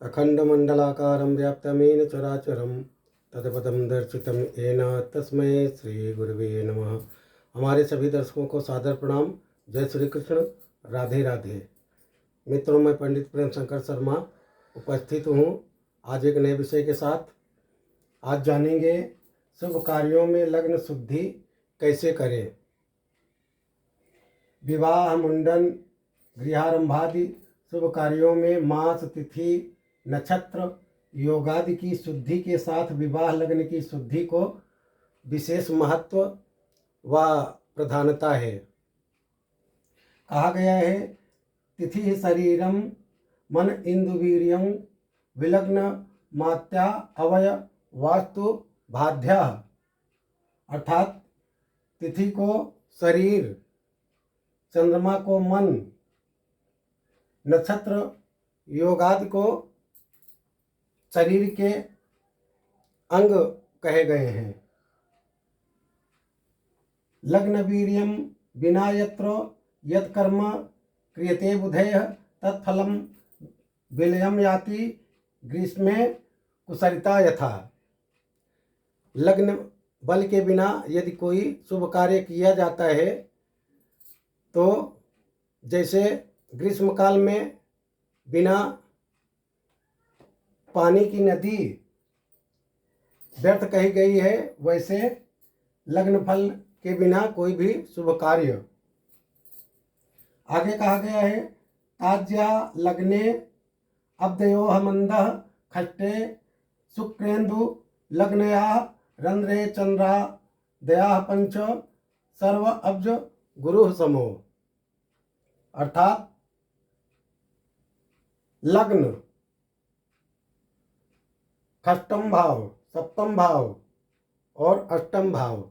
अखंडमंडलाकारं व्याप्तमेन चराचरं तत्पदं दर्शितं येन तस्मै श्री गुरुवे नमः। हमारे सभी दर्शकों को सादर प्रणाम। जय श्री कृष्ण, राधे राधे। मित्रों, मैं पंडित प्रेम शंकर शर्मा उपस्थित हूँ आज एक नए विषय के साथ। आज जानेंगे शुभ कार्यों में लग्न शुद्धि कैसे करें। विवाह, मुंडन, गृहारंभादि शुभ कार्यों में मास, तिथि, नक्षत्र, योगादि की शुद्धि के साथ विवाह लग्न की शुद्धि को विशेष महत्व व प्रधानता है। कहा गया है, तिथि शरीरम मन इंदुवीर्यं विलग्न मात्या अवय वास्तु बाध्या। अर्थात तिथि को शरीर, चंद्रमा को मन, नक्षत्र योगादि को शरीर के अंग कहे गए हैं। लग्न वीर्यम बिना यत्र यत् कर्म क्रियते बुधेय तत्फलम विलयम याति ग्रीष्मे कुसरिता यथा। लग्न बल के बिना यदि कोई शुभ कार्य किया जाता है तो जैसे ग्रीष्म काल में बिना पानी की नदी व्यर्थ कही गई है, वैसे लग्न फल के बिना कोई भी शुभ कार्य। आगे कहा गया है, ताज्या लग्ने अब्दयोः मंदः खट्टे शुक्रेन्दु लग्नया रंध्रे चंद्रा दया पंच सर्व अब्ज गुरु समो। अर्थात लग्न, षष्ठम भाव, सप्तम भाव और अष्टम भाव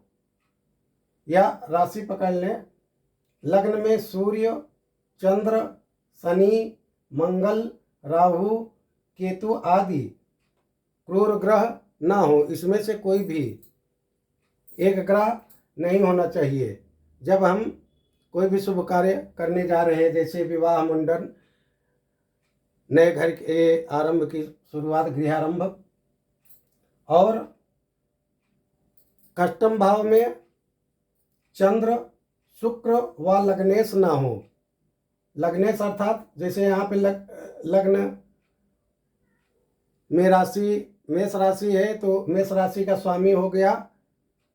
या राशि पकड़ लें। लग्न में सूर्य, चंद्र, शनि, मंगल, राहु, केतु आदि क्रूर ग्रह ना हो, इसमें से कोई भी एक ग्रह नहीं होना चाहिए। जब हम कोई भी शुभ कार्य करने जा रहे हैं, जैसे विवाह, मुंडन, नए घर के आरंभ की शुरुआत, गृहारंभ, और अष्टम भाव में चंद्र, शुक्र व लग्नेश ना हो। लग्नेश अर्थात जैसे यहाँ पे लग्न में राशि मेष राशि है तो मेष राशि का स्वामी हो गया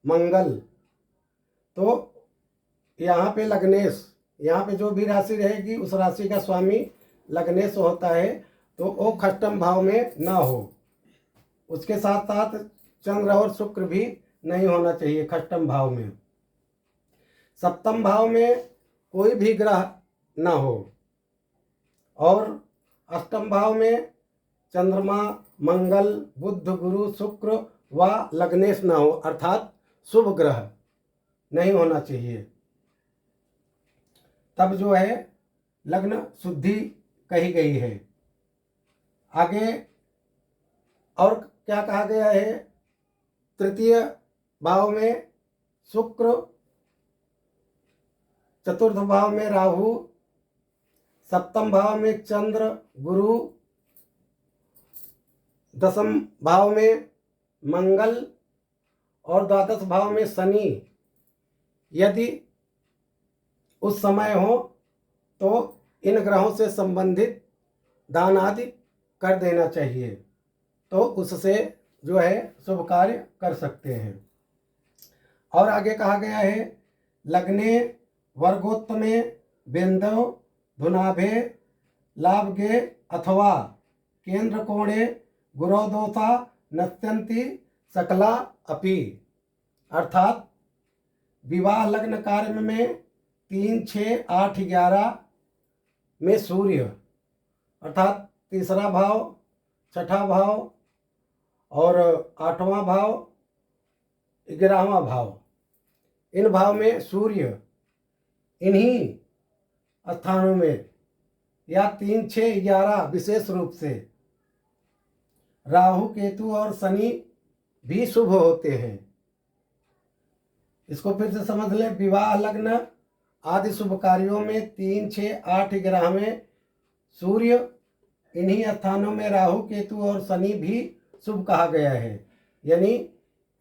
मंगल, तो यहाँ पे लग्नेश, यहाँ पे जो भी राशि रहेगी उस राशि का स्वामी लग्नेश होता है, तो वो षष्ठम भाव में ना हो। उसके साथ साथ चंद्र और शुक्र भी नहीं होना चाहिए षष्ठम भाव में। सप्तम भाव में कोई भी ग्रह ना हो, और अष्टम भाव में चंद्रमा, मंगल, बुध, गुरु, शुक्र व लग्नेश ना हो, अर्थात शुभ ग्रह नहीं होना चाहिए। तब जो है लग्न शुद्धि कही गई है। आगे और क्या कहा गया है, तृतीय भाव में शुक्र, चतुर्थ भाव में राहु, सप्तम भाव में चंद्र, गुरु, दसम भाव में मंगल और द्वादश भाव में शनि यदि उस समय हो तो इन ग्रहों से संबंधित दान आदि कर देना चाहिए, तो उससे जो है शुभ कार्य कर सकते हैं। और आगे कहा गया है, लग्ने वर्गोत्तमे बिंदु धुनाभे लाभगे अथवा केंद्र कोणे गुरोदोषा नश्यन्ति सकला अपि। अर्थात विवाह लग्न कार्य में 3, 6, 8, 11 में सूर्य अर्थात तीसरा भाव, छठा भाव और 8वां भाव, 11वां भाव, इन भाव में सूर्य इन्हीं स्थानों में या 3, 6, 11 विशेष रूप से राहु, केतु और शनि भी शुभ होते हैं। इसको फिर से समझ लें, विवाह लग्न आदि शुभ कार्यों में 3, 6, 8, 11 में सूर्य इन्हीं स्थानों में राहु केतु और शनि भी शुभ कहा गया है। यानी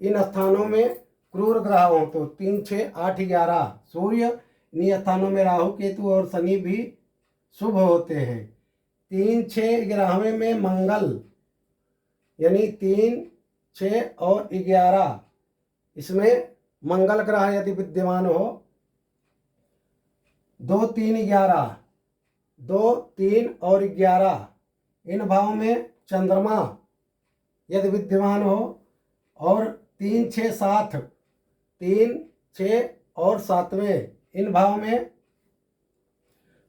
इन स्थानों में क्रूर ग्रह हो तो 3, 6, 8, 11 सूर्य, इन्हीं स्थानों में राहु केतु और शनि भी शुभ होते हैं। 3, 6, 11वें में मंगल, यानी 3, 6 और 11 इसमें मंगल ग्रह यदि विद्यमान हो, 2, 3, 11, 2, 3 और 11 इन भावों में चंद्रमा यदि विद्यमान हो, और 3, 6, 7, 3, 6 और 7वें इन भाव में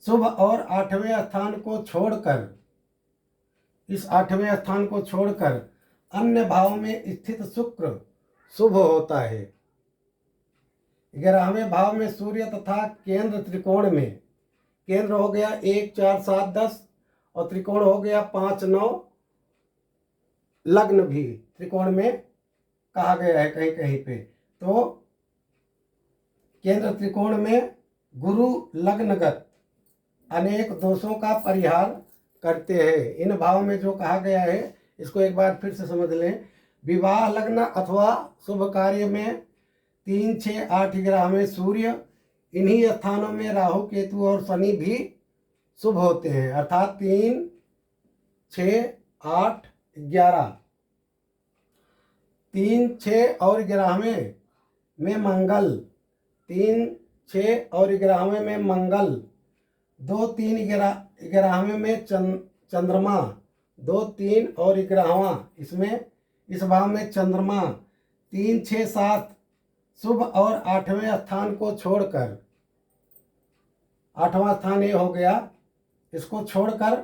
शुभ, और 8वें स्थान को छोड़कर, इस 8वें स्थान को छोड़कर अन्य भाव में स्थित शुक्र शुभ होता है। 11वें भाव में सूर्य तथा केंद्र त्रिकोण में, केंद्र हो गया 1, 4, 7, 10 और त्रिकोण हो गया 5, 9, लग्न भी त्रिकोण में कहा गया है कहीं कहीं पे। तो केंद्र त्रिकोण में गुरु लग्नगत अनेक दोषों का परिहार करते हैं। इन भाव में जो कहा गया है इसको एक बार फिर से समझ लें। विवाह लग्न अथवा शुभ कार्य में 3, 6, 8, 11 में सूर्य, इन्हीं स्थानों में राहु केतु और शनि भी शुभ होते हैं। अर्थात 3, 6, 8, 11, 3, 6 और 11वें में मंगल, 3, 6 और 11वें में मंगल, 2, 3, 11वें में चंद्रमा, 2, 3 और 11वां इसमें इस भाव में चंद्रमा, 3, 6, 7 शुभ, और 8वें स्थान को छोड़कर, 8वां स्थान ये हो गया, इसको छोड़कर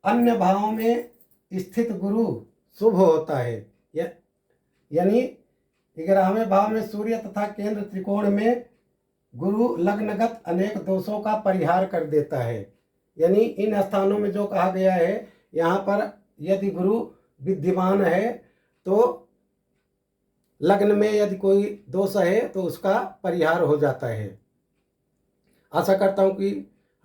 अन्य भावों में स्थित गुरु शुभ होता है। यानी 11वें भाव में सूर्य तथा केंद्र त्रिकोण में गुरु लग्नगत अनेक दोषों का परिहार कर देता है। यानी इन स्थानों में जो कहा गया है, यहाँ पर यदि गुरु विद्यमान है तो लग्न में यदि कोई दोष है तो उसका परिहार हो जाता है। आशा करता हूँ कि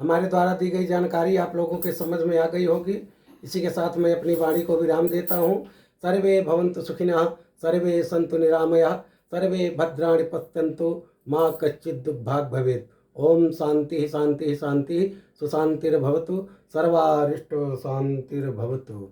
हमारे द्वारा दी गई जानकारी आप लोगों के समझ में आ गई होगी। इसी के साथ मैं अपनी वाणी को विराम देता हूँ। सर्वे भवन्तु सुखिनः, सर्वे सन्तु निरामयाः, सर्वे भद्राणि पश्यन्तु, माँ कच्चित् दुर्भाग् भवेत्। ओम शांति शांति शांति, सुशांतिर्भवतु, सर्वारिष्टो शांतिर्भवतु।